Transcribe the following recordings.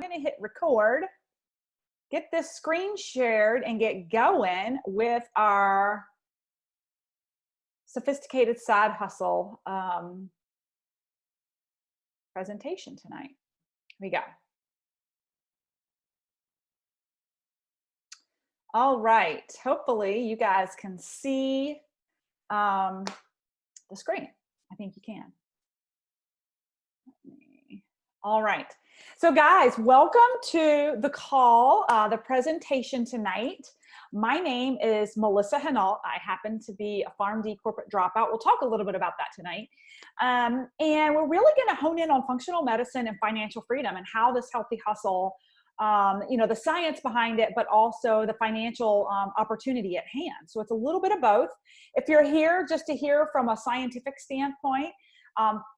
I'm going to hit record, get this screen shared, and get going with our sophisticated side hustle presentation tonight. Here we go. All right. Hopefully you guys can see the screen. I think you can. All right. So guys, welcome to the call, the presentation tonight. My name is Melissa Hinault. I happen to be a PharmD corporate dropout. We'll talk a little bit about that tonight. And we're really going to hone in on functional medicine and financial freedom and how this healthy hustle, the science behind it, but also the financial opportunity at hand. So it's a little bit of both. If you're here just to hear from a scientific standpoint,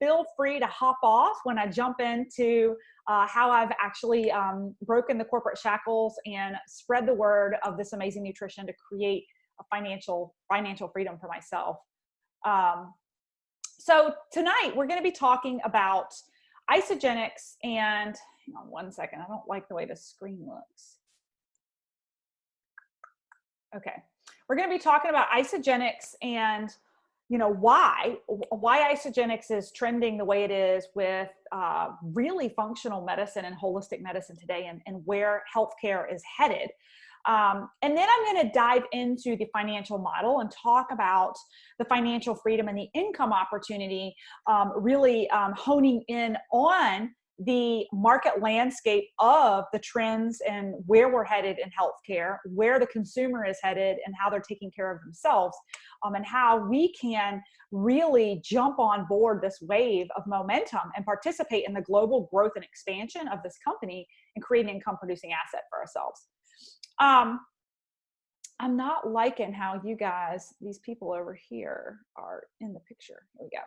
feel free to hop off when I jump into how I've actually broken the corporate shackles and spread the word of this amazing nutrition to create a financial freedom for myself. So tonight we're going to be talking about ISAGENIX and, hang on one second, I don't like the way the screen looks. Okay, we're going to be talking about ISAGENIX and why ISAGENIX is trending the way it is with really functional medicine and holistic medicine today, and where healthcare is headed. And then I'm going to dive into the financial model and talk about the financial freedom and the income opportunity, really honing in on the market landscape of the trends and where we're headed in healthcare, where the consumer is headed and how they're taking care of themselves, and how we can really jump on board this wave of momentum and participate in the global growth and expansion of this company and create an income producing asset for ourselves. I'm not liking how you guys, these people over here, are in the picture. Here we go.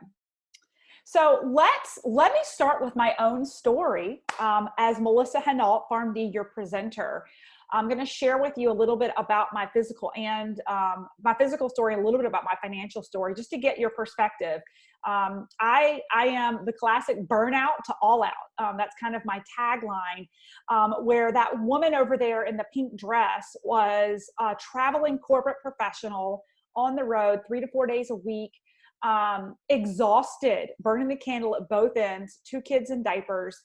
So let me start with my own story. As Melissa Hinault, PharmD, your presenter, I'm going to share with you a little bit about my physical and my physical story, a little bit about my financial story, just to get your perspective. I am the classic burnout to all out. That's kind of my tagline, where that woman over there in the pink dress was a traveling corporate professional on the road 3 to 4 days a week, exhausted, burning the candle at both ends, 2 kids in diapers,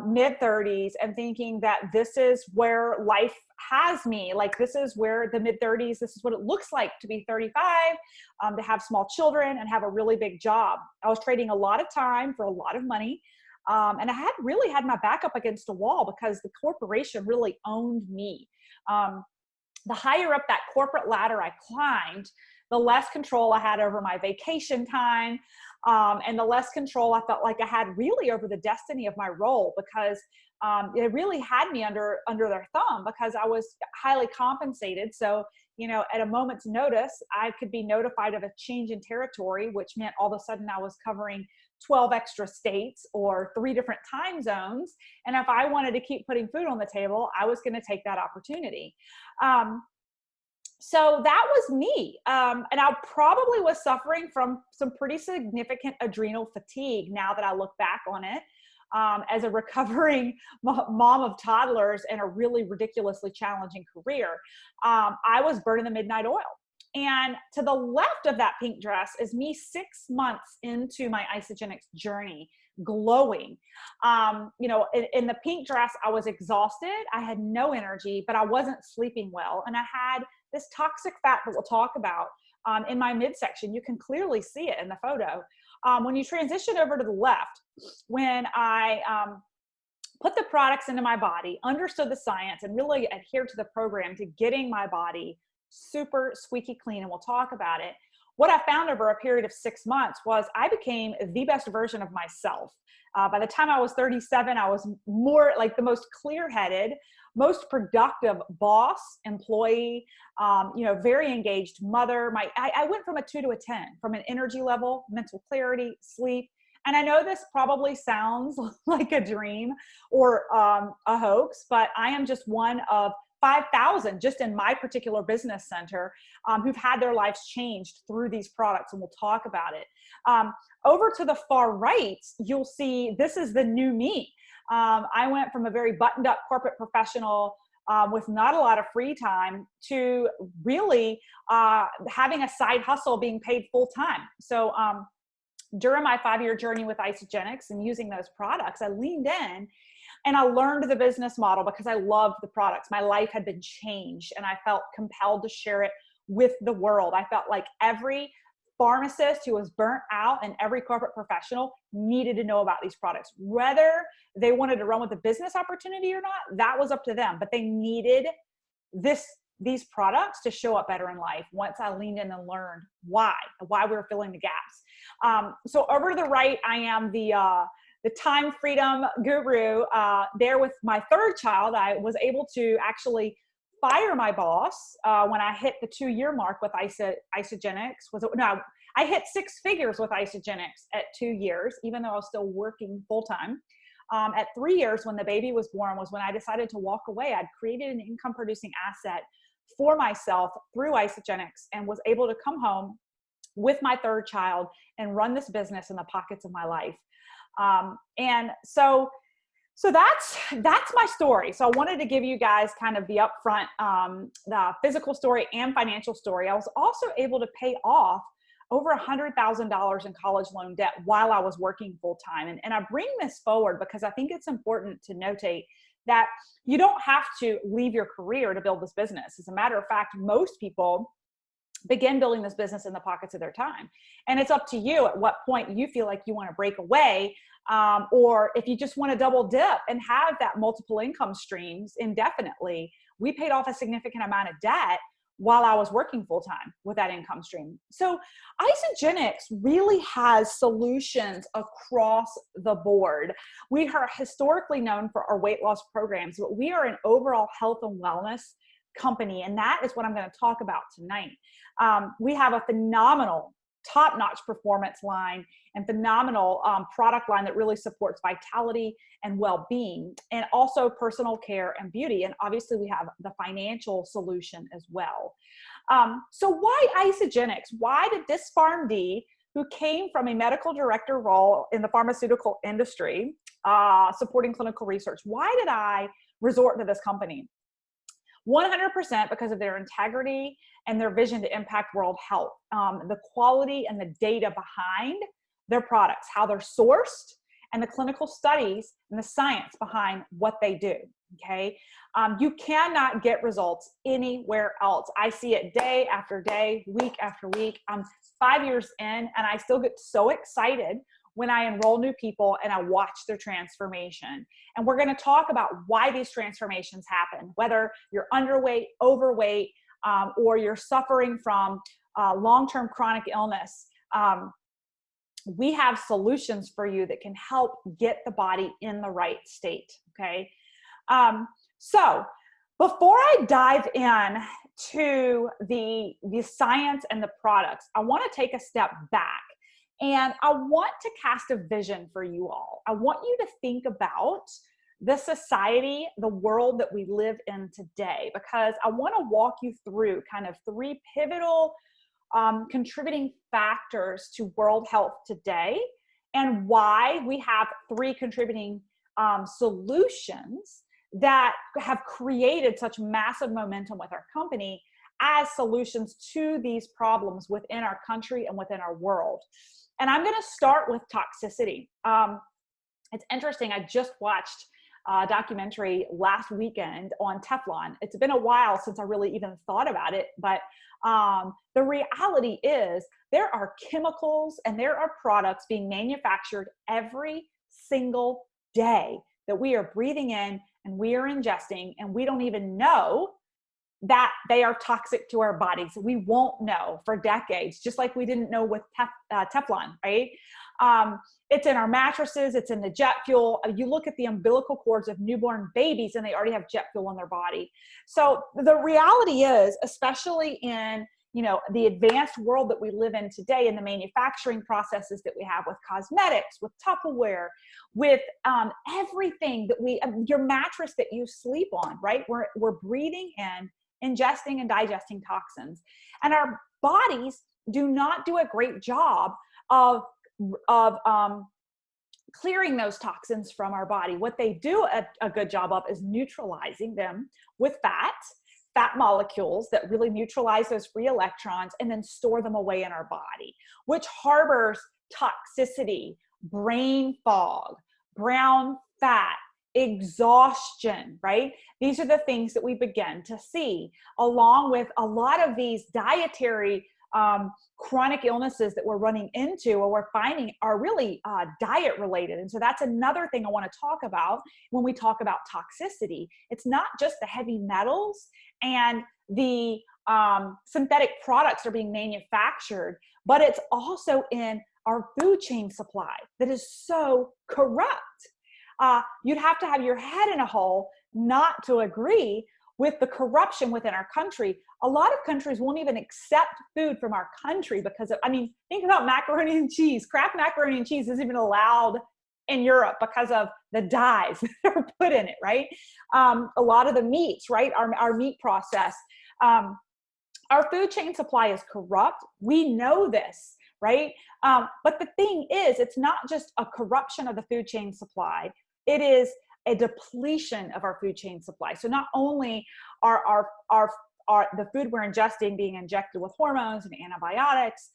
mid-30s, and thinking that this is where life has me. Like, this is where the mid-30s, this is what it looks like to be 35, to have small children and have a really big job. I was trading a lot of time for a lot of money. And I had really had my back up against a wall because the corporation really owned me. The higher up that corporate ladder I climbed, the less control I had over my vacation time, and the less control I felt like I had really over the destiny of my role, because it really had me under their thumb because I was highly compensated. So, at a moment's notice, I could be notified of a change in territory, which meant all of a sudden I was covering 12 extra states or 3 different time zones. And if I wanted to keep putting food on the table, I was going to take that opportunity. So that was me. And I probably was suffering from some pretty significant adrenal fatigue now that I look back on it, as a recovering mom of toddlers and a really ridiculously challenging career. I was burning the midnight oil. And to the left of that pink dress is me 6 months into my ISAGENIX journey, glowing. In the pink dress, I was exhausted. I had no energy, but I wasn't sleeping well. And I had this toxic fat that we'll talk about in my midsection. You can clearly see it in the photo. When you transition over to the left, when I put the products into my body, understood the science, and really adhered to the program to getting my body super squeaky clean, and we'll talk about it, what I found over a period of 6 months was I became the best version of myself. By the time I was 37, I was more like the most clear-headed, most productive boss, employee, very engaged mother. I went from a 2 to a 10, from an energy level, mental clarity, sleep, And I know this probably sounds like a dream or a hoax, but I am just one of 5,000 just in my particular business center who've had their lives changed through these products, and we'll talk about it. Over to the far right, you'll see this is the new me. I went from a very buttoned up corporate professional with not a lot of free time to really having a side hustle being paid full time. So during my 5-year journey with ISAGENIX and using those products, I leaned in and I learned the business model because I loved the products. My life had been changed and I felt compelled to share it with the world. I felt like every pharmacist who was burnt out and every corporate professional needed to know about these products. Whether they wanted to run with a business opportunity or not, that was up to them, but they needed these products to show up better in life once I leaned in and learned why we were filling the gaps. So over to the right, I am the time freedom guru. There with my third child, I was able to actually fire my boss when I hit the 2-year mark with ISAGENIX. I hit 6 figures with ISAGENIX at 2 years, even though I was still working full time. At 3 years, when the baby was born, was when I decided to walk away. I'd created an income producing asset for myself through ISAGENIX and was able to come home with my third child and run this business in the pockets of my life. And so that's my story. So I wanted to give you guys kind of the upfront, the physical story and financial story. I was also able to pay off over $100,000 in college loan debt while I was working full time. And I bring this forward because I think it's important to notate that you don't have to leave your career to build this business. As a matter of fact, most people begin building this business in the pockets of their time. And it's up to you at what point you feel like you want to break away, or if you just want to double dip and have that multiple income streams indefinitely. We paid off a significant amount of debt while I was working full time with that income stream. So ISAGENIX really has solutions across the board. We are historically known for our weight loss programs, but we are an overall health and wellness company. And that is what I'm going to talk about tonight. We have a phenomenal top-notch performance line and phenomenal product line that really supports vitality and well-being, and also personal care and beauty. And obviously we have the financial solution as well. So why ISAGENIX? Why did this PharmD, who came from a medical director role in the pharmaceutical industry, supporting clinical research, why did I resort to this company? 100% because of their integrity and their vision to impact world health, the quality and the data behind their products, how they're sourced, and the clinical studies and the science behind what they do, okay? You cannot get results anywhere else. I see it day after day, week after week. I'm 5 years in, and I still get so excited when I enroll new people and I watch their transformation. And we're going to talk about why these transformations happen, whether you're underweight, overweight, or you're suffering from long-term chronic illness. We have solutions for you that can help get the body in the right state, okay? So before I dive in to the science and the products, I want to take a step back. And I want to cast a vision for you all. I want you to think about the society, the world that we live in today, because I want to walk you through kind of 3 pivotal contributing factors to world health today, and why we have 3 contributing solutions that have created such massive momentum with our company as solutions to these problems within our country and within our world. And I'm going to start with toxicity. It's interesting. I just watched a documentary last weekend on Teflon. It's been a while since I really even thought about it, but the reality is there are chemicals and there are products being manufactured every single day that we are breathing in and we are ingesting, and we don't even know that they are toxic to our bodies. We won't know for decades, just like we didn't know with Teflon, right? It's in our mattresses, it's in the jet fuel. You look at the umbilical cords of newborn babies and they already have jet fuel in their body. So the reality is, especially in the advanced world that we live in today, and the manufacturing processes that we have with cosmetics, with Tupperware, with everything that your mattress that you sleep on, right? We're breathing in, ingesting and digesting toxins, and our bodies do not do a great job of clearing those toxins from our body. What they do a good job of is neutralizing them with fat molecules that really neutralize those free electrons and then store them away in our body, which harbors toxicity, brain fog, brown fat, exhaustion, right? These are the things that we begin to see, along with a lot of these dietary chronic illnesses that we're running into, or we're finding are really diet related. And so that's another thing I want to talk about when we talk about toxicity. It's not just the heavy metals and the synthetic products that are being manufactured, but it's also in our food chain supply that is so corrupt. You'd have to have your head in a hole not to agree with the corruption within our country. A lot of countries won't even accept food from our country because of, think about macaroni and cheese. Kraft macaroni and cheese isn't even allowed in Europe because of the dyes that are put in it, right? A lot of the meats, right? Our meat process. Our food chain supply is corrupt. We know this, right? But the thing is, it's not just a corruption of the food chain supply. It is a depletion of our food chain supply. So not only are the food we're ingesting being injected with hormones and antibiotics,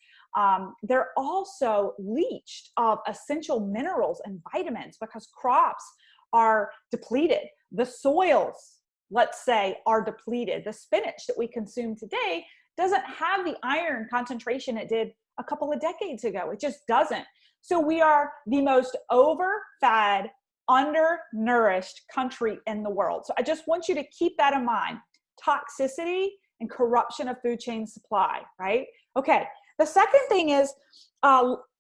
they're also leached of essential minerals and vitamins because crops are depleted. The soils, let's say, are depleted. The spinach that we consume today doesn't have the iron concentration it did a couple of decades ago. It just doesn't. So we are the most overfed, undernourished country in the world. So I just want you to keep that in mind. Toxicity and corruption of food chain supply, right? Okay. The second thing is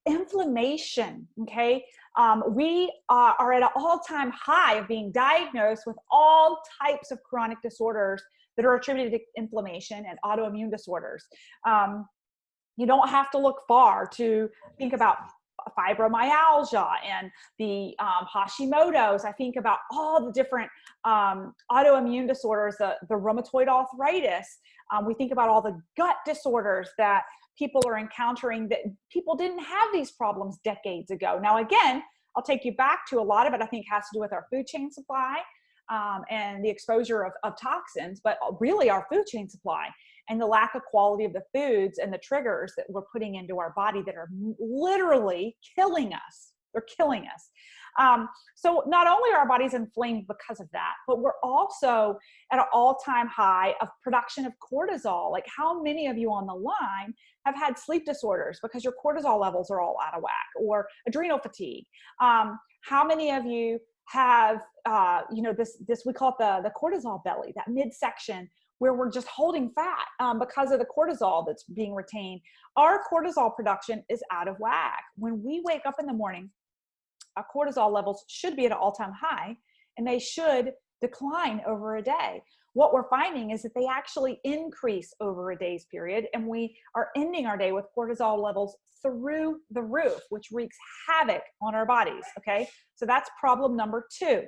inflammation, okay? We are at an all-time high of being diagnosed with all types of chronic disorders that are attributed to inflammation and autoimmune disorders. You don't have to look far to think about fibromyalgia and the Hashimoto's. I think about all the different autoimmune disorders, the rheumatoid arthritis. We think about all the gut disorders that people are encountering, that people didn't have these problems decades ago. Now, again, I'll take you back to a lot of it, I think, has to do with our food chain supply and the exposure of toxins, but really our food chain supply and the lack of quality of the foods and the triggers that we're putting into our body that are literally killing us. They're killing us. So not only are our bodies inflamed because of that, but we're also at an all-time high of production of cortisol. Like, how many of you on the line have had sleep disorders because your cortisol levels are all out of whack, or adrenal fatigue? How many of you have, this we call it the cortisol belly, that midsection where we're just holding fat because of the cortisol that's being retained? Our cortisol production is out of whack. When we wake up in the morning, our cortisol levels should be at an all-time high, and they should decline over a day. What we're finding is that they actually increase over a day's period, and we are ending our day with cortisol levels through the roof, which wreaks havoc on our bodies, okay? So that's problem number 2.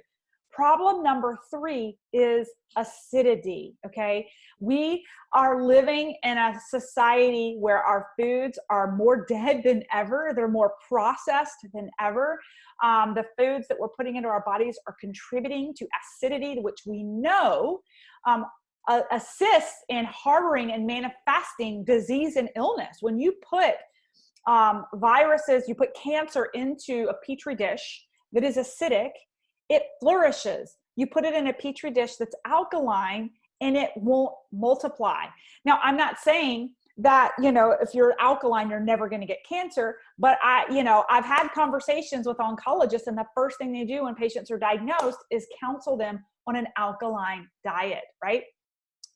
Problem number 3 is acidity, okay? We are living in a society where our foods are more dead than ever. They're more processed than ever. The foods that we're putting into our bodies are contributing to acidity, which we know assists in harboring and manifesting disease and illness. When you put viruses, you put cancer into a petri dish that is acidic, it flourishes. You put it in a petri dish that's alkaline, and it won't multiply. Now, I'm not saying that, if you're alkaline, you're never going to get cancer, but I've had conversations with oncologists, and the first thing they do when patients are diagnosed is counsel them on an alkaline diet, right?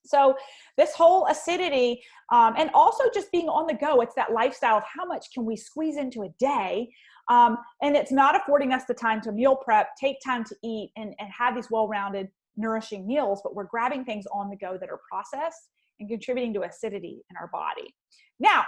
So this whole acidity, and also just being on the go, it's that lifestyle of how much can we squeeze into a day. And it's not affording us the time to meal prep, take time to eat, and have these well-rounded, nourishing meals, but we're grabbing things on the go that are processed and contributing to acidity in our body. Now,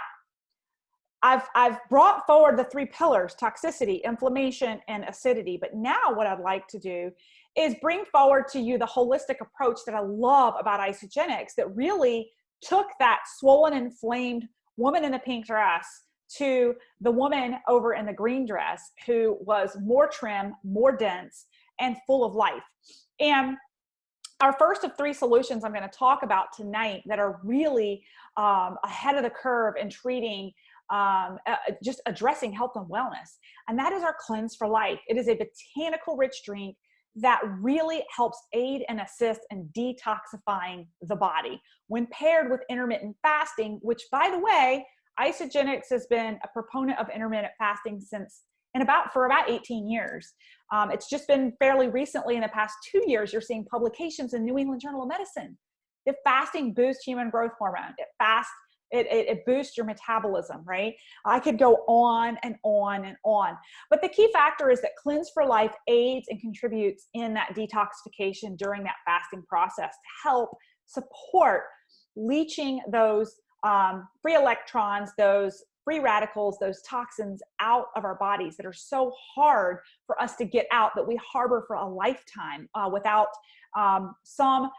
I've brought forward the 3 pillars: toxicity, inflammation, and acidity. But now what I'd like to do is bring forward to you the holistic approach that I love about ISAGENIX, that really took that swollen, inflamed woman in the pink dress to the woman over in the green dress who was more trim, more dense, and full of life. And our first of 3 solutions I'm going to talk about tonight that are really ahead of the curve in treating, just addressing health and wellness. And that is our Cleanse for Life. It is a botanical rich drink that really helps aid and assist in detoxifying the body when paired with intermittent fasting, which, by the way, ISAGENIX has been a proponent of intermittent fasting for about 18 years. It's just been fairly recently, in the past 2 years, you're seeing publications in New England Journal of Medicine that fasting boosts human growth hormone. It boosts your metabolism, right? I could go on and on and on. But the key factor is that Cleanse for Life aids and contributes in that detoxification during that fasting process to help support leaching those free electrons, those free radicals, those toxins out of our bodies that are so hard for us to get out, that we harbor for a lifetime without some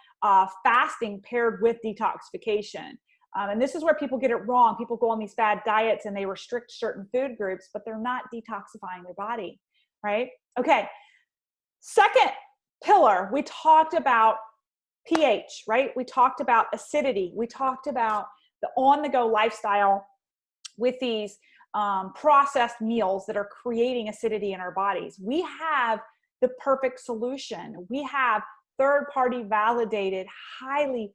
fasting paired with detoxification. And this is where people get it wrong. People go on these bad diets and they restrict certain food groups, but they're not detoxifying their body, right? Okay. Second pillar, we talked about pH, right? We talked about acidity. We talked about the on-the-go lifestyle with these processed meals that are creating acidity in our bodies. We have the perfect solution. We have third-party validated, highly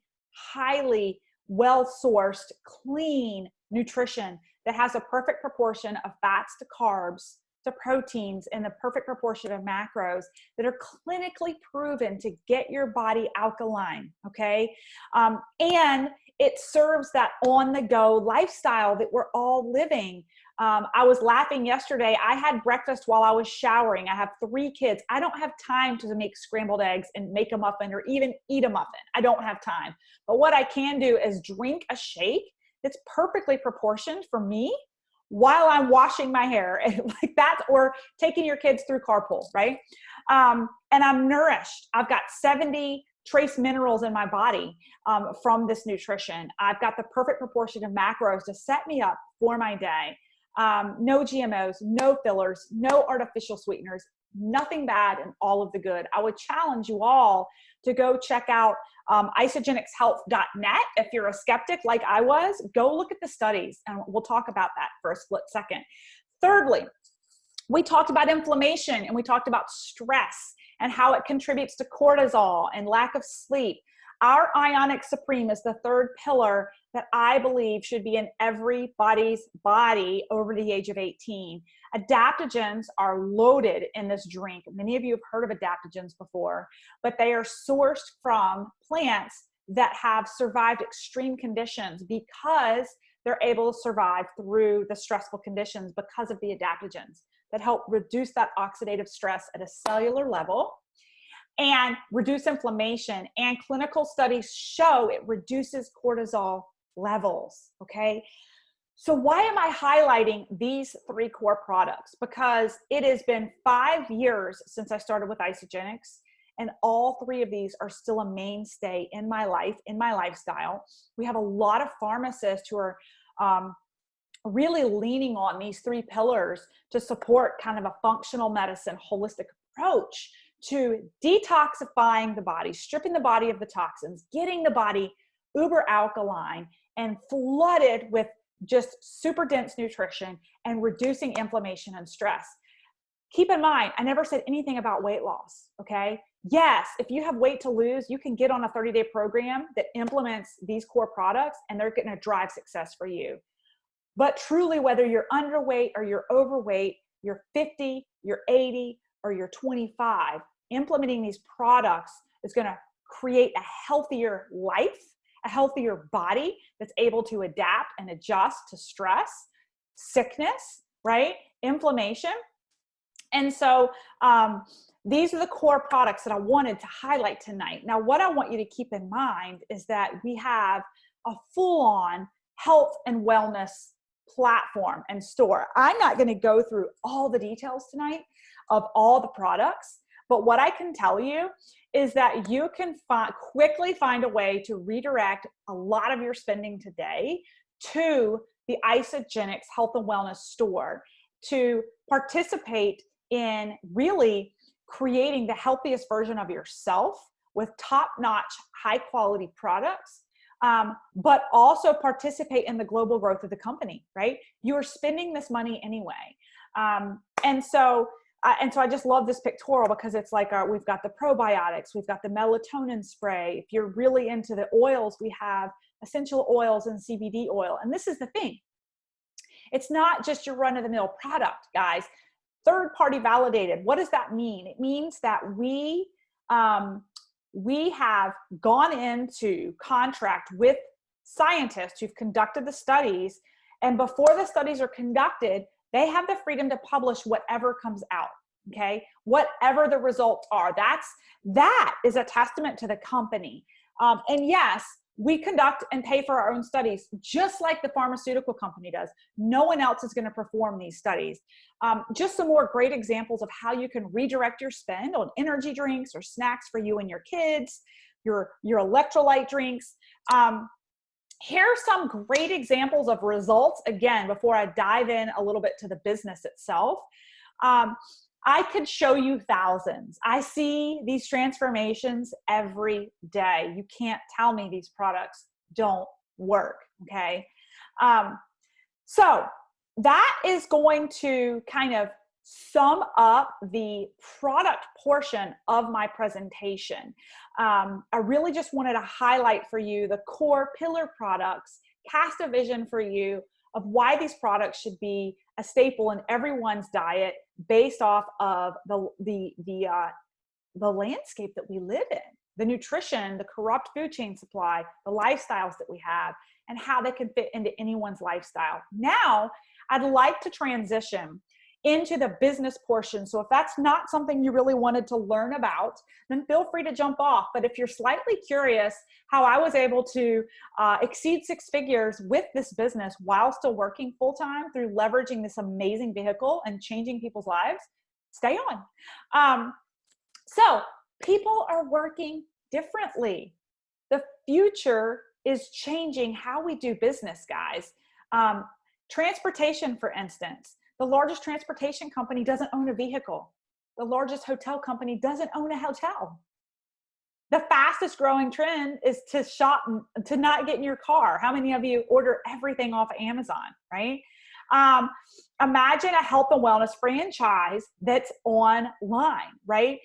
well-sourced, clean nutrition that has a perfect proportion of fats to carbs to proteins and the perfect proportion of macros that are clinically proven to get your body alkaline, okay? And it serves that on-the-go lifestyle that we're all living. I was laughing yesterday. I had breakfast while I was showering. I have 3 kids. I don't have time to make scrambled eggs and make a muffin or even eat a muffin. I don't have time. But what I can do is drink a shake that's perfectly proportioned for me while I'm washing my hair, like that, or taking your kids through carpool, right? And I'm nourished. I've got 70 trace minerals in my body from this nutrition. I've got the perfect proportion of macros to set me up for my day. No GMOs, no fillers, no artificial sweeteners, nothing bad and all of the good. I would challenge you all to go check out isagenixhealth.net. If you're a skeptic like I was, go look at the studies and we'll talk about that for a split second. Thirdly, we talked about inflammation and we talked about stress and how it contributes to cortisol and lack of sleep. Our Ionic Supreme is the third pillar that I believe should be in everybody's body over the age of 18. Adaptogens are loaded in this drink. Many of you have heard of adaptogens before, but they are sourced from plants that have survived extreme conditions because they're able to survive through the stressful conditions because of the adaptogens that help reduce that oxidative stress at a cellular level and reduce inflammation. And clinical studies show it reduces cortisol levels, okay? So why am I highlighting these 3 core products? Because it has been 5 years since I started with ISAGENIX, and all 3 of these are still a mainstay in my life, in my lifestyle. We have a lot of pharmacists who are really leaning on these 3 pillars to support kind of a functional medicine, holistic approach to detoxifying the body, stripping the body of the toxins, getting the body uber alkaline and flooded with just super dense nutrition and reducing inflammation and stress. Keep in mind, I never said anything about weight loss, okay? Yes, if you have weight to lose, you can get on a 30-day program that implements these core products and they're going to drive success for you. But truly, whether you're underweight or you're overweight, you're 50, you're 80, or you're 25, implementing these products is going to create a healthier life, a healthier body that's able to adapt and adjust to stress, sickness, right? Inflammation. And so these are the core products that I wanted to highlight tonight. Now, what I want you to keep in mind is that we have a full-on health and wellness platform and store. I'm not going to go through all the details tonight of all the products, but what I can tell you is that you can quickly find a way to redirect a lot of your spending today to the ISAGENIX Health and Wellness store to participate in really creating the healthiest version of yourself with top-notch, high-quality products, but also participate in the global growth of the company, right? You're spending this money anyway. And so I just love this pictorial because it's like we've got the probiotics, we've got the melatonin spray. If you're really into the oils, we have essential oils and CBD oil. And this is the thing. It's not just your run-of-the-mill product, guys. Third-party validated. What does that mean? It means that we have gone into contract with scientists who've conducted the studies, and before the studies are conducted, they have the freedom to publish whatever comes out, okay? Whatever the results are. That is a testament to the company. And yes, we conduct and pay for our own studies, just like the pharmaceutical company does. No one else is going to perform these studies. Just some more great examples of how you can redirect your spend on energy drinks or snacks for you and your kids, your electrolyte drinks. Here are some great examples of results, again, before I dive in a little bit to the business itself. I could show you thousands. I see these transformations every day. You can't tell me these products don't work, okay? So that is going to kind of sum up the product portion of my presentation. I really just wanted to highlight for you the core pillar products, cast a vision for you of why these products should be a staple in everyone's diet based off of the landscape that we live in, the nutrition, the corrupt food chain supply, the lifestyles that we have, and how they can fit into anyone's lifestyle. Now, I'd like to transition into the business portion. So if that's not something you really wanted to learn about, then feel free to jump off. But if you're slightly curious how I was able to exceed six figures with this business while still working full-time through leveraging this amazing vehicle and changing people's lives, stay on. So people are working differently. The future is changing how we do business, guys. Transportation, for instance. The largest transportation company doesn't own a vehicle. The largest hotel company doesn't own a hotel. The fastest growing trend is to shop, to not get in your car. How many of you order everything off of Amazon, right? Imagine a health and wellness franchise that's online, right?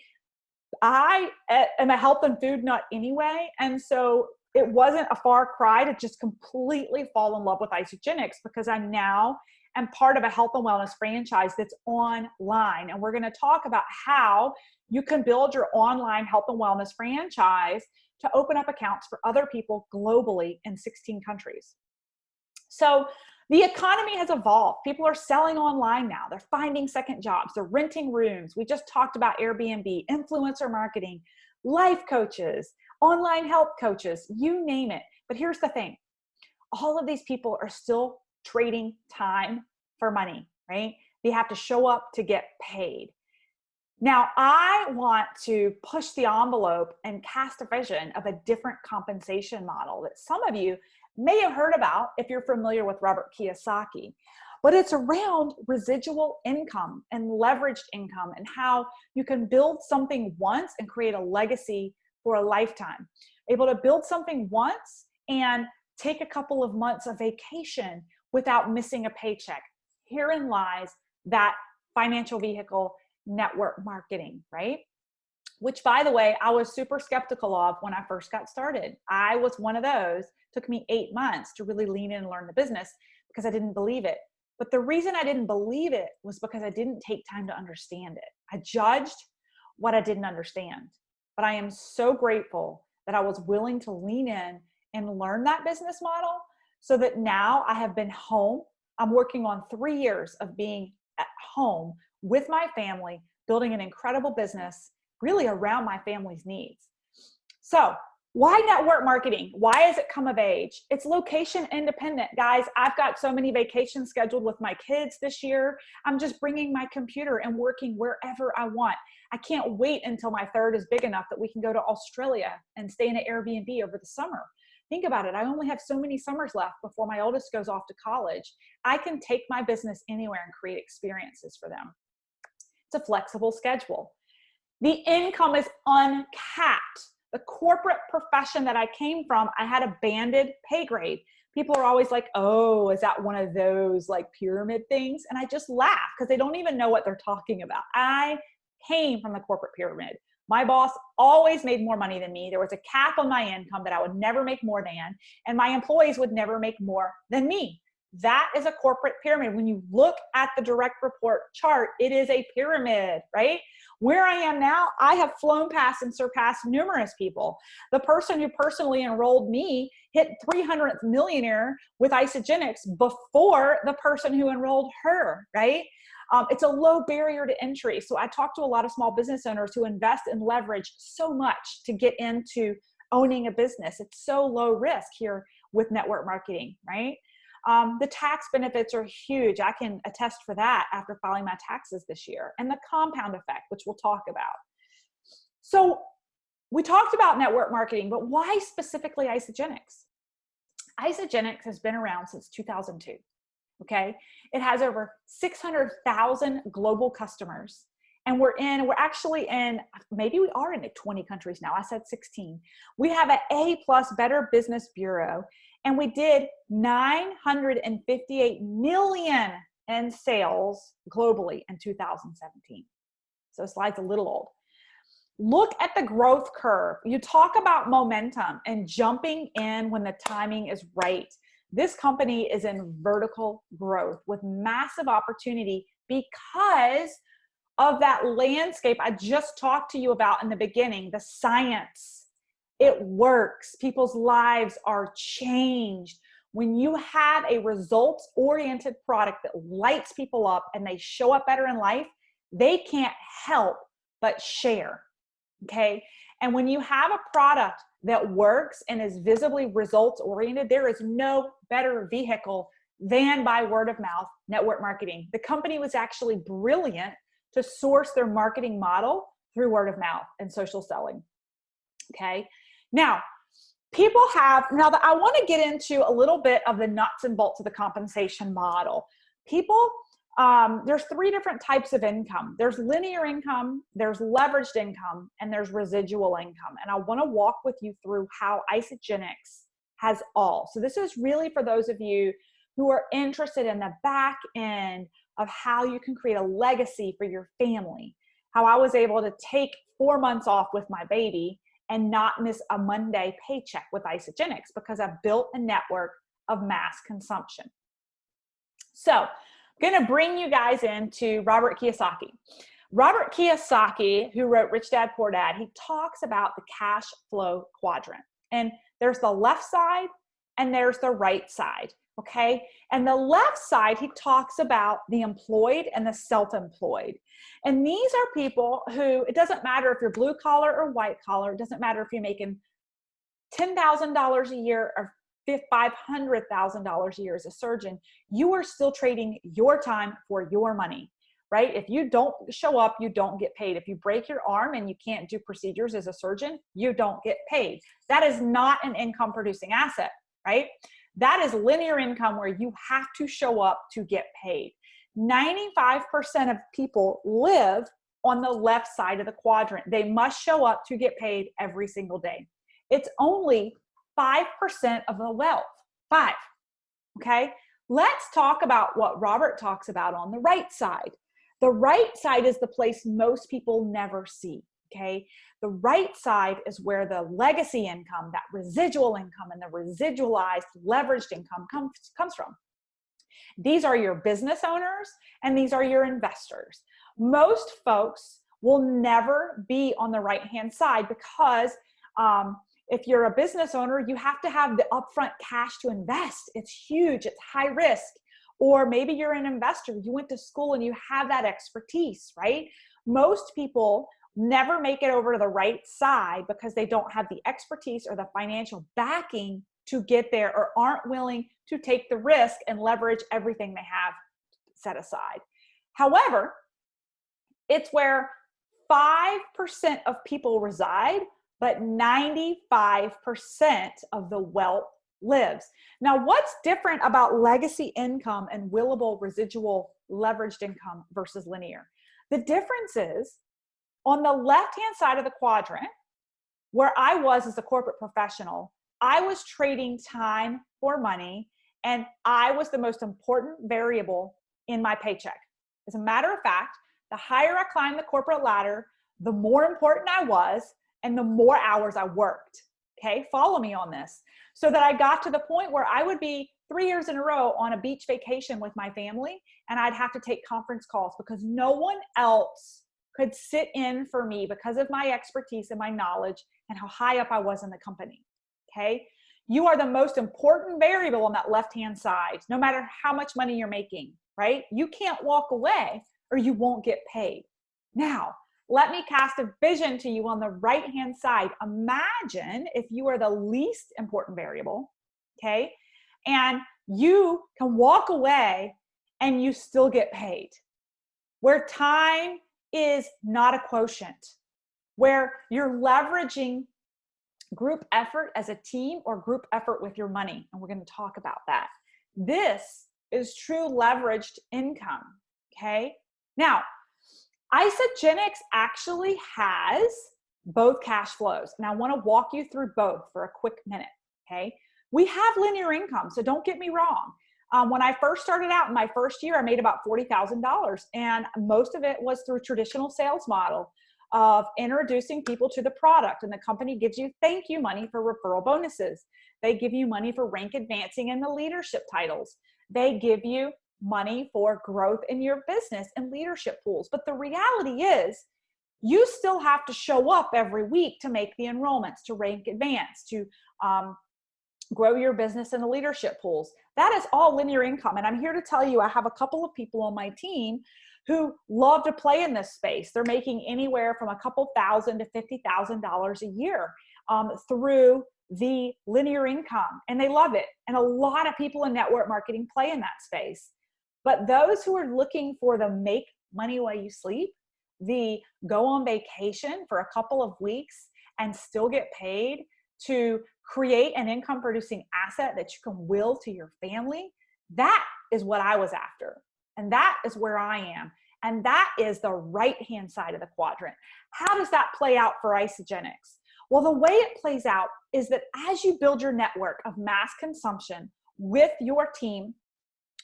I am a health and food nut anyway, and so it wasn't a far cry to just completely fall in love with ISAGENIX because I'm now am part of a health and wellness franchise that's online. And we're going to talk about how you can build your online health and wellness franchise to open up accounts for other people globally in 16 countries. So the economy has evolved. People are selling online now. They're finding second jobs. They're renting rooms. We just talked about Airbnb, influencer marketing, life coaches, online health coaches, you name it. But here's the thing. All of these people are still trading time for money, right? They have to show up to get paid. Now, I want to push the envelope and cast a vision of a different compensation model that some of you may have heard about if you're familiar with Robert Kiyosaki. But it's around residual income and leveraged income and how you can build something once and create a legacy for a lifetime. Able to build something once and take a couple of months of vacation without missing a paycheck. Herein lies that financial vehicle network marketing, right? Which, by the way, I was super skeptical of when I first got started. I was one of those. It took me 8 months to really lean in and learn the business because I didn't believe it. But the reason I didn't believe it was because I didn't take time to understand it. I judged what I didn't understand. But I am so grateful that I was willing to lean in and learn that business model so that now I have been home. I'm working on 3 years of being at home with my family, building an incredible business really around my family's needs. So Why network marketing? Why has it come of age? It's location independent. Guys, I've got so many vacations scheduled with my kids this year. I'm just bringing my computer and working wherever I want. I can't wait until my third is big enough that we can go to Australia and stay in an Airbnb over the summer. Think about it. I only have so many summers left before my oldest goes off to college. I can take my business anywhere and create experiences for them. It's a flexible schedule. The income is uncapped. The corporate profession that I came from, I had a banded pay grade. People are always like, oh, is that one of those like pyramid things? And I just laugh because they don't even know what they're talking about. I came from the corporate pyramid. My boss always made more money than me. There was a cap on my income that I would never make more than, and my employees would never make more than me. That is a corporate pyramid. When you look at the direct report chart, it is a pyramid, right? Where I am now, I have flown past and surpassed numerous people. The person who personally enrolled me hit 300th millionaire with ISAGENIX before the person who enrolled her, right? It's a low barrier to entry. So I talk to a lot of small business owners who invest and leverage so much to get into owning a business. It's so low risk here with network marketing, right? The tax benefits are huge. I can attest for that after filing my taxes this year, and the compound effect, which we'll talk about. So we talked about network marketing, but why specifically ISAGENIX? ISAGENIX has been around since 2002. Okay. It has over 600,000 global customers, and we're actually in, maybe we are in 20 countries now. I said 16. We have an A+ Better Business Bureau, and we did 958 million in sales globally in 2017. So the slide's a little old. Look at the growth curve. You talk about momentum and jumping in when the timing is right. This company is in vertical growth with massive opportunity because of that landscape I just talked to you about in the beginning, the science. It works. People's lives are changed. When you have a results-oriented product that lights people up and they show up better in life, they can't help but share, okay? And when you have a product that works and is visibly results-oriented, there is no better vehicle than by word of mouth network marketing. The company was actually brilliant to source their marketing model through word of mouth and social selling, okay? Now, I want to get into a little bit of the nuts and bolts of the compensation model. There's three different types of income. There's linear income, there's leveraged income, and there's residual income. And I want to walk with you through how ISAGENIX has all. So this is really for those of you who are interested in the back end of how you can create a legacy for your family. How I was able to take 4 months off with my baby and not miss a Monday paycheck with ISAGENIX because I've built a network of mass consumption. So I'm going to bring you guys into Robert Kiyosaki. Robert Kiyosaki, who wrote Rich Dad, Poor Dad, he talks about the cash flow quadrant. And there's the left side and there's the right side, okay? And the left side, he talks about the employed and the self-employed. And these are people who, it doesn't matter if you're blue collar or white collar, it doesn't matter if you're making $10,000 a year or $500,000 a year as a surgeon, you are still trading your time for your money, right? If you don't show up, you don't get paid. If you break your arm and you can't do procedures as a surgeon, you don't get paid. That is not an income producing asset, right? That is linear income where you have to show up to get paid. 95% of people live on the left side of the quadrant. They must show up to get paid every single day. It's only 5% of the wealth, 5, okay? Let's talk about what Robert talks about on the right side. The right side is the place most people never see, okay? The right side is where the legacy income, that residual income, and the residualized leveraged income comes from. These are your business owners and these are your investors. Most folks will never be on the right-hand side because if you're a business owner, you have to have the upfront cash to invest. It's huge, it's high risk. Or maybe you're an investor, you went to school and you have that expertise, right? Most people never make it over to the right side because they don't have the expertise or the financial backing to get there, or aren't willing to take the risk and leverage everything they have set aside. However, it's where 5% of people reside, but 95% of the wealth lives. Now, what's different about legacy income and willable residual leveraged income versus linear? The difference is on the left-hand side of the quadrant, where I was as a corporate professional, I was trading time for money, and I was the most important variable in my paycheck. As a matter of fact, the higher I climbed the corporate ladder, the more important I was and the more hours I worked. Okay, follow me on this. So that I got to the point where I would be 3 years in a row on a beach vacation with my family, and I'd have to take conference calls because no one else could sit in for me because of my expertise and my knowledge and how high up I was in the company. Okay, you are the most important variable on that left-hand side, no matter how much money you're making, right? You can't walk away or you won't get paid. Now, let me cast a vision to you on the right-hand side. Imagine if you are the least important variable, okay? And you can walk away and you still get paid. Where time is not a quotient, where you're leveraging group effort as a team or group effort with your money. And we're going to talk about that. This is true leveraged income, okay? Now, ISAGENIX actually has both cash flows. And I want to walk you through both for a quick minute, okay? We have linear income, so don't get me wrong. When I first started out in my first year, I made about $40,000, and most of it was through traditional sales model of introducing people to the product, and the company gives you thank you money for referral bonuses. They give you money for rank advancing in the leadership titles. They give you money for growth in your business and leadership pools. But the reality is you still have to show up every week to make the enrollments, to rank advance, to grow your business in the leadership pools. That is all linear income. And I'm here to tell you, I have a couple of people on my team who love to play in this space. They're making anywhere from a couple thousand to $50,000 a year through the linear income, and they love it. And a lot of people in network marketing play in that space. But those who are looking for the make money while you sleep, the go on vacation for a couple of weeks and still get paid to create an income producing asset that you can will to your family, that is what I was after. And that is where I am. And that is the right-hand side of the quadrant. How does that play out for ISAGENIX? Well, the way it plays out is that as you build your network of mass consumption with your team,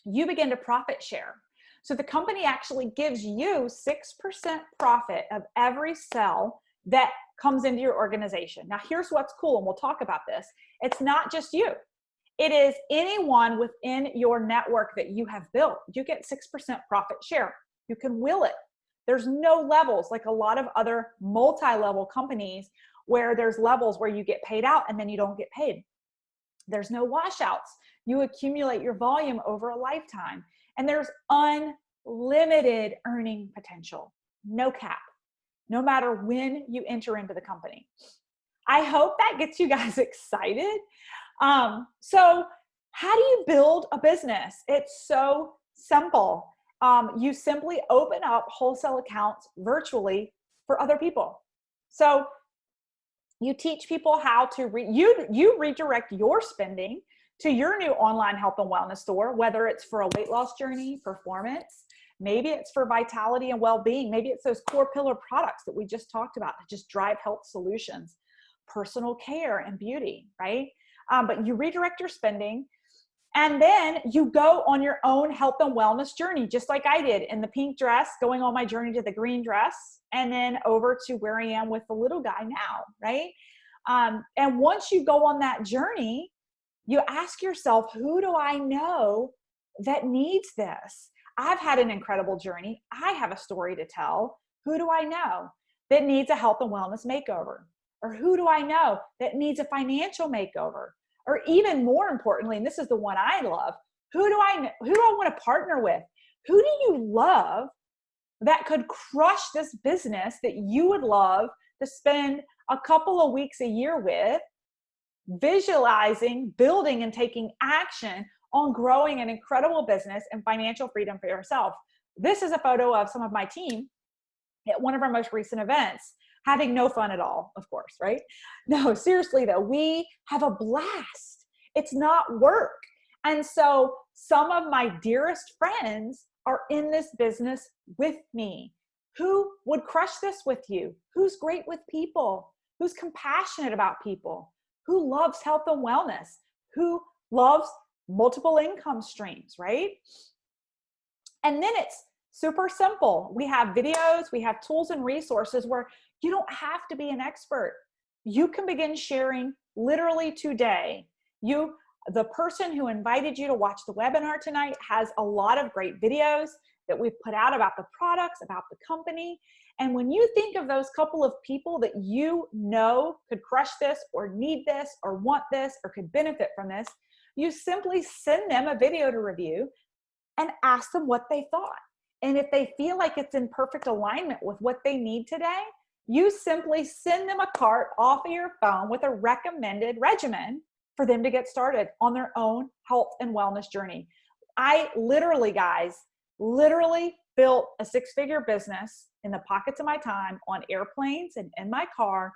you begin to profit share. So the company actually gives you 6% profit of every sale that comes into your organization. Now, here's what's cool, and we'll talk about this. It's not just you. It is anyone within your network that you have built. You get 6% profit share. You can will it. There's no levels like a lot of other multi-level companies where there's levels where you get paid out and then you don't get paid. There's no washouts. You accumulate your volume over a lifetime. And there's unlimited earning potential, no cap, no matter when you enter into the company. I hope that gets you guys excited. So how do you build a business? It's so simple. You simply open up wholesale accounts virtually for other people. So you teach people how to, you redirect your spending to your new online health and wellness store, whether it's for a weight loss journey, performance, maybe it's for vitality and well-being. Maybe it's those core pillar products that we just talked about that just drive health solutions, personal care and beauty, right? But you redirect your spending, and then you go on your own health and wellness journey, just like I did in the pink dress, going on my journey to the green dress, and then over to where I am with the little guy now, right? And once you go on that journey, you ask yourself, who do I know that needs this? I've had an incredible journey. I have a story to tell. Who do I know that needs a health and wellness makeover? Or who do I know that needs a financial makeover? Or even more importantly, and this is the one I love, who do I want to partner with? Who do you love that could crush this business that you would love to spend a couple of weeks a year with, visualizing, building, and taking action on growing an incredible business and financial freedom for yourself. This is a photo of some of my team at one of our most recent events, having no fun at all, of course, right? No, seriously though, we have a blast. It's not work. And so some of my dearest friends are in this business with me. Who would crush this with you? Who's great with people? Who's compassionate about people? Who loves health and wellness? Who loves multiple income streams, right? And then it's super simple. We have videos, we have tools and resources where you don't have to be an expert. You can begin sharing literally today. The person who invited you to watch the webinar tonight has a lot of great videos that we've put out about the products, about the company. And when you think of those couple of people that you know could crush this or need this or want this or could benefit from this, you simply send them a video to review and ask them what they thought. And if they feel like it's in perfect alignment with what they need today, you simply send them a cart off of your phone with a recommended regimen for them to get started on their own health and wellness journey. I literally, guys, built a six-figure business in the pockets of my time on airplanes and in my car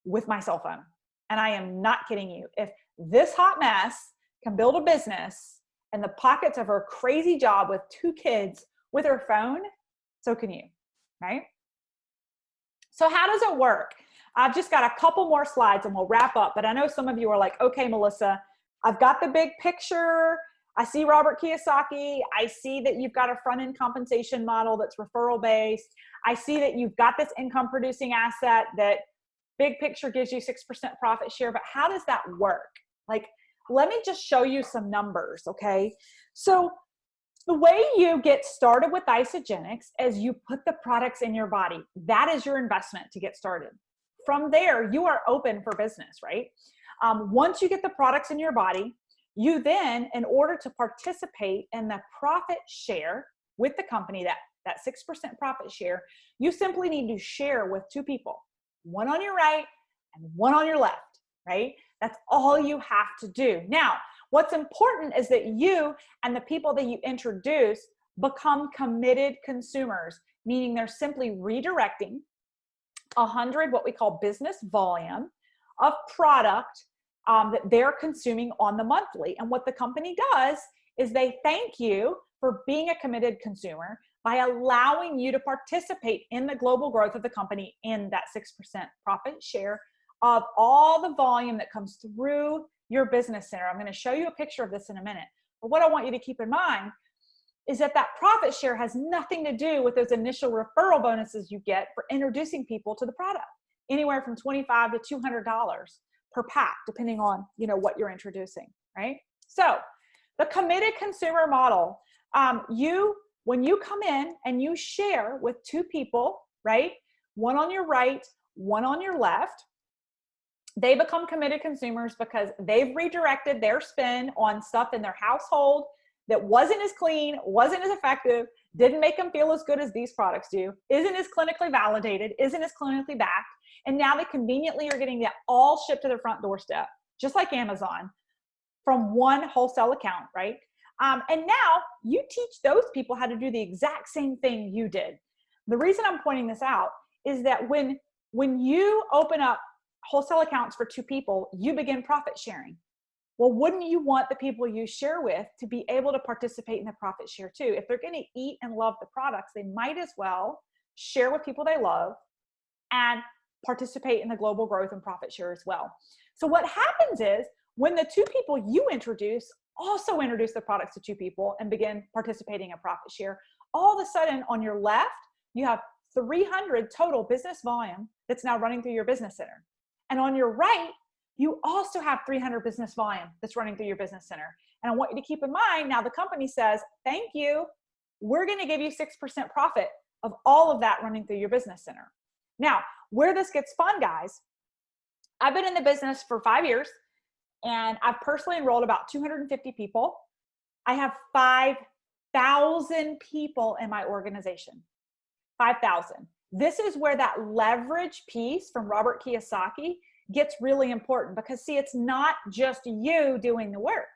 with my cell phone. And I am not kidding you. If this hot mess can build a business in the pockets of her crazy job with 2 kids with her phone, so can you, right? So how does it work? I've just got a couple more slides and we'll wrap up, but I know some of you are like, okay, Melissa, I've got the big picture. I see Robert Kiyosaki. I see that you've got a front-end compensation model that's referral-based. I see that you've got this income-producing asset that big picture gives you 6% profit share, but how does that work? Like, let me just show you some numbers, okay? So the way you get started with ISAGENIX is you put the products in your body. That is your investment to get started. From there, you are open for business, right? Once you get the products in your body, you then, in order to participate in the profit share with the company, that 6% profit share, you simply need to share with 2 people, one on your right and one on your left, right? That's all you have to do. Now, what's important is that you and the people that you introduce become committed consumers, meaning they're simply redirecting 100, what we call business volume of product that they're consuming on the monthly. And what the company does is they thank you for being a committed consumer by allowing you to participate in the global growth of the company in that 6% profit share of all the volume that comes through your business center. I'm going to show you a picture of this in a minute. But what I want you to keep in mind is that profit share has nothing to do with those initial referral bonuses you get for introducing people to the product, anywhere from $25 to $200 per pack, depending on what you're introducing, right? So the committed consumer model, when you come in and you share with 2 people, right? One on your right, one on your left, they become committed consumers because they've redirected their spend on stuff in their household that wasn't as clean, wasn't as effective, didn't make them feel as good as these products do, isn't as clinically validated, isn't as clinically backed, and now they conveniently are getting that all shipped to their front doorstep, just like Amazon, from one wholesale account, right? And now you teach those people how to do the exact same thing you did. The reason I'm pointing this out is that when you open up wholesale accounts for 2 people, you begin profit sharing. Well, wouldn't you want the people you share with to be able to participate in the profit share too? If they're going to eat and love the products, they might as well share with people they love and participate in the global growth and profit share as well. So what happens is when the 2 people you introduce also introduce the products to 2 people and begin participating in profit share, all of a sudden on your left, you have 300 total business volume that's now running through your business center. And on your right, you also have 300 business volume that's running through your business center. And I want you to keep in mind, now the company says, thank you, we're going to give you 6% profit of all of that running through your business center. Now, where this gets fun, guys, I've been in the business for 5 years, and I've personally enrolled about 250 people. I have 5,000 people in my organization. 5,000. This is where that leverage piece from Robert Kiyosaki gets really important, because see, it's not just you doing the work.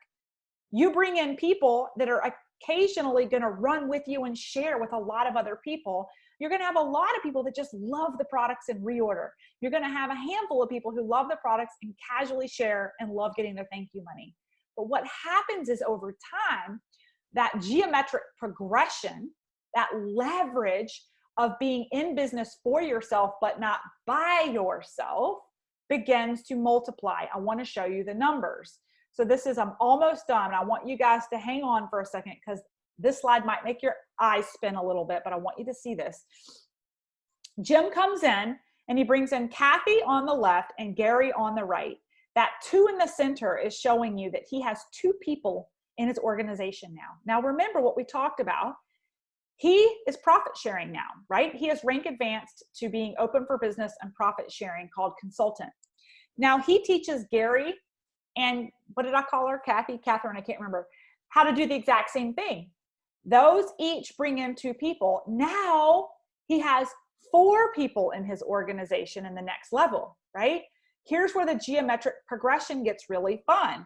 You bring in people that are occasionally going to run with you and share with a lot of other people. You're going to have a lot of people that just love the products and reorder. You're going to have a handful of people who love the products and casually share and love getting their thank you money. But what happens is, over time, that geometric progression, that leverage of being in business for yourself but not by yourself, begins to multiply. I want to show you the numbers. So this is, I'm almost done. I want you guys to hang on for a second, because this slide might make your eyes spin a little bit, but I want you to see this. Jim comes in and he brings in Kathy on the left and Gary on the right. That 2 in the center is showing you that he has 2 people in his organization now. Now remember what we talked about. He is profit sharing now, right? He has rank advanced to being open for business and profit sharing, called consultant. Now he teaches Gary and, what did I call her? Catherine, I can't remember, how to do the exact same thing. Those each bring in 2 people. Now he has 4 people in his organization in the next level, right? Here's where the geometric progression gets really fun.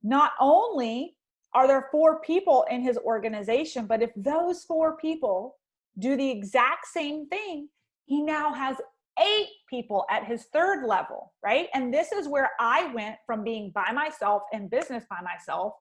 Not only are there 4 people in his organization, but if those 4 people do the exact same thing, he now has 8 people at his 3rd level, right? And this is where I went from being by myself in business by myself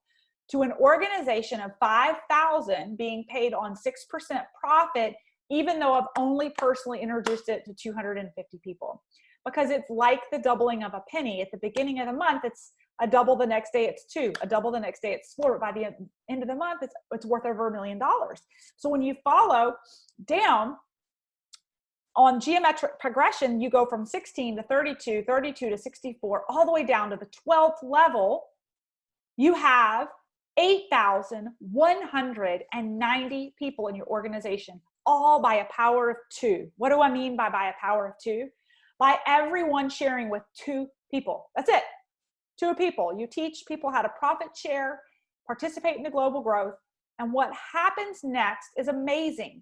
to an organization of 5,000 being paid on 6% profit, even though I've only personally introduced it to 250 people. Because it's like the doubling of a penny. At the beginning of the month, it's a double, the next day it's 2, a double, the next day it's 4. By the end of the month, it's worth over $1 million. So when you follow down on geometric progression, you go from 16 to 32, 32 to 64, all the way down to the 12th level. You have 8,190 people in your organization, all by a power of 2. What do I mean by a power of 2? By everyone sharing with 2 people. That's it. 2 people. You teach people how to profit share, participate in the global growth, and what happens next is amazing.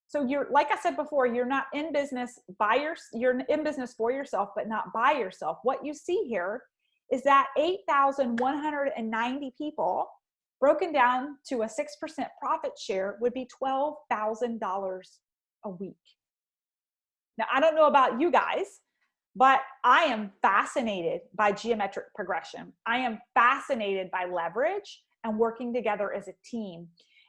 So you're, like I said before, you're not in business you're in business for yourself, but not by yourself. What you see here is that 8,190 people broken down to a 6% profit share would be $12,000 a week. Now, I don't know about you guys, but I am fascinated by geometric progression. I am fascinated by leverage and working together as a team.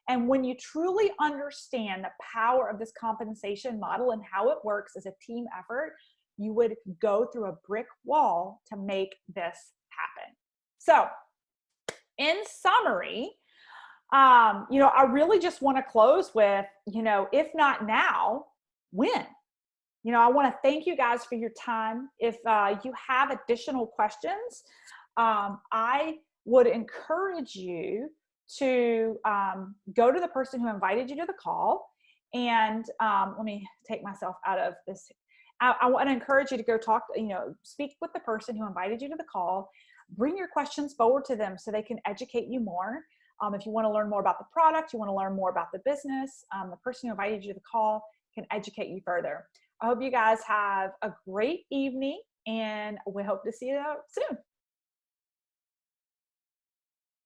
And when you truly understand the power of this compensation model and how it works as a team effort, you would go through a brick wall to make this happen. So in summary, I really just want to close with, if not now, when? I want to thank you guys for your time. If you have additional questions, I would encourage you to go to the person who invited you to the call. And let me take myself out of this. I want to encourage you to go speak with the person who invited you to the call. Bring your questions forward to them so they can educate you more. If you want to learn more about the product, you want to learn more about the business, the person who invited you to the call can educate you further. I hope you guys have a great evening, and we hope to see you soon.